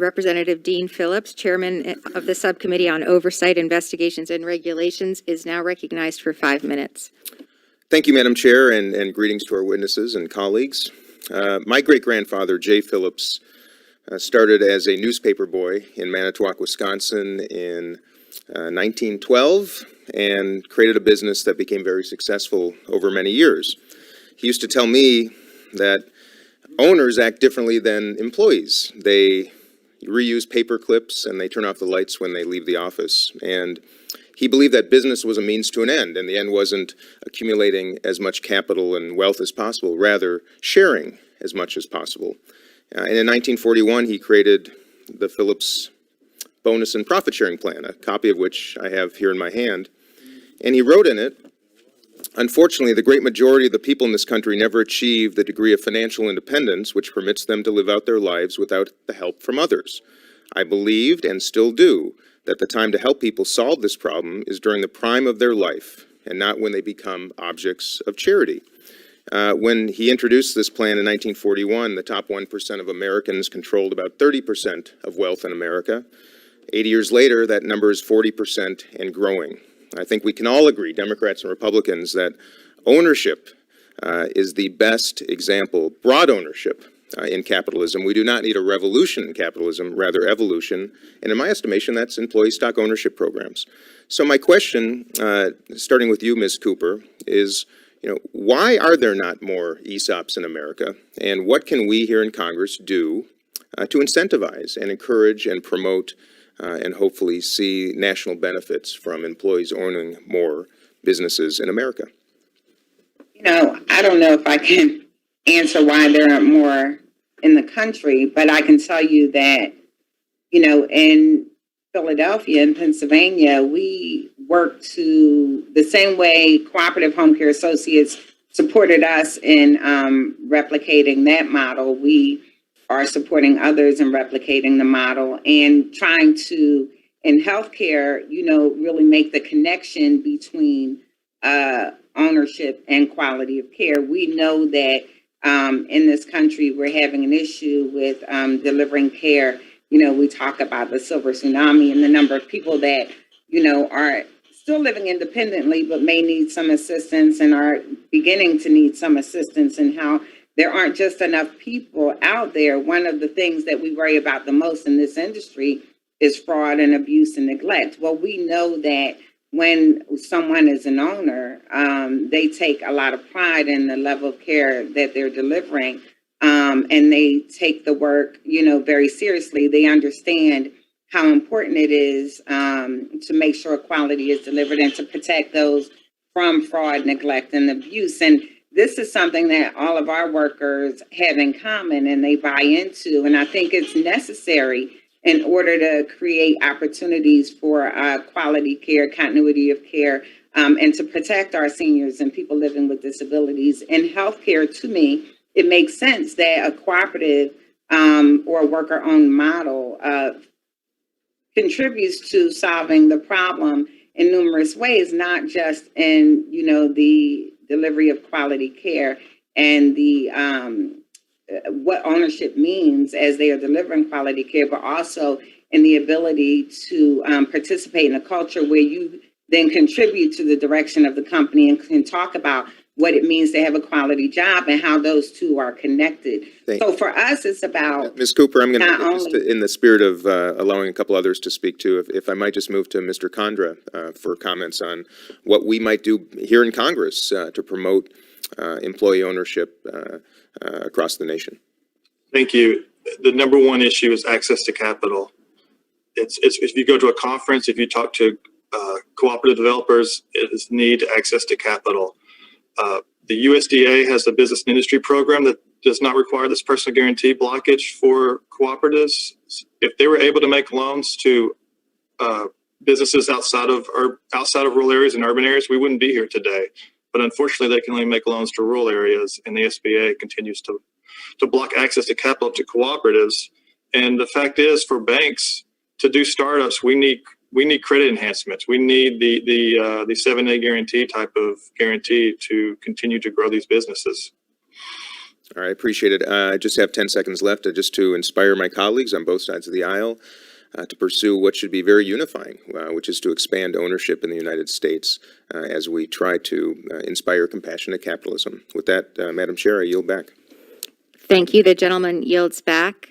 Representative Dean Phillips, Chairman of the Subcommittee on Oversight, Investigations, and Regulations, is now recognized for 5 minutes. Thank you, Madam Chair, and greetings to our witnesses and colleagues. My great-grandfather, Jay Phillips, started as a newspaper boy in Manitowoc, Wisconsin in 1912 and created a business that became very successful over many years. He used to tell me that owners act differently than employees. They reuse paper clips and they turn off the lights when they leave the office. And he believed that business was a means to an end, and the end wasn't accumulating as much capital and wealth as possible, rather sharing as much as possible. And in 1941, he created the Phillips Bonus and Profit Sharing Plan, a copy of which I have here in my hand. And he wrote in it, "Unfortunately, the great majority of the people in this country never achieve the degree of financial independence which permits them to live out their lives without the help from others. I believed, and still do, that the time to help people solve this problem is during the prime of their life, and not when they become objects of charity." When he introduced this plan in 1941, the top 1% of Americans controlled about 30% of wealth in America. 80 years later, that number is 40% and growing. I think we can all agree, Democrats and Republicans, that ownership is the best example, broad ownership in capitalism. We do not need a revolution in capitalism, rather evolution. And in my estimation, that's employee stock ownership programs. So my question, starting with you, Ms. Cooper, is, why are there not more ESOPs in America? And what can we here in Congress do to incentivize and encourage and promote and hopefully see national benefits from employees owning more businesses in America? I don't know if I can answer why there aren't more in the country, but I can tell you that, in Philadelphia and Pennsylvania, we work to the same way Cooperative Home Care Associates supported us in replicating that model. We are supporting others in replicating the model and trying to, in healthcare, really make the connection between ownership and quality of care. We know that in this country, we're having an issue with delivering care. We talk about the silver tsunami and the number of people that, are still living independently, but may need some assistance and are beginning to need some assistance, and how there aren't just enough people out there. One of the things that we worry about the most in this industry is fraud and abuse and neglect. Well, we know that when someone is an owner, they take a lot of pride in the level of care that they're delivering, and they take the work, very seriously. They understand how important it is to make sure quality is delivered and to protect those from fraud, neglect, and abuse. And this is something that all of our workers have in common and they buy into. And I think it's necessary in order to create opportunities for quality care, continuity of care, and to protect our seniors and people living with disabilities. In healthcare, to me, it makes sense that a cooperative or worker-owned model contributes to solving the problem in numerous ways, not just in, the delivery of quality care and the what ownership means as they are delivering quality care, but also in the ability to participate in a culture where you then contribute to the direction of the company and can talk about what it means to have a quality job and how those two are connected. So for us, it's about Ms. Cooper, I'm going to, in the spirit of allowing a couple others to speak too, if I might just move to Mr. Condra for comments on what we might do here in Congress to promote employee ownership across the nation. Thank you. The number one issue is access to capital. It's if you go to a conference, if you talk to cooperative developers, it is need access to capital. The USDA has a business and industry program that does not require this personal guarantee blockage for cooperatives. If they were able to make loans to businesses outside of rural areas and urban areas, we wouldn't be here today. But unfortunately, they can only make loans to rural areas, and the SBA continues to block access to capital to cooperatives. And the fact is, for banks to do startups, we need credit enhancements. We need the 7A guarantee type of guarantee to continue to grow these businesses. All right, appreciate it. I just have 10 seconds left just to inspire my colleagues on both sides of the aisle to pursue what should be very unifying, which is to expand ownership in the United States as we try to inspire compassionate capitalism. With that, Madam Chair, I yield back. Thank you. The gentleman yields back.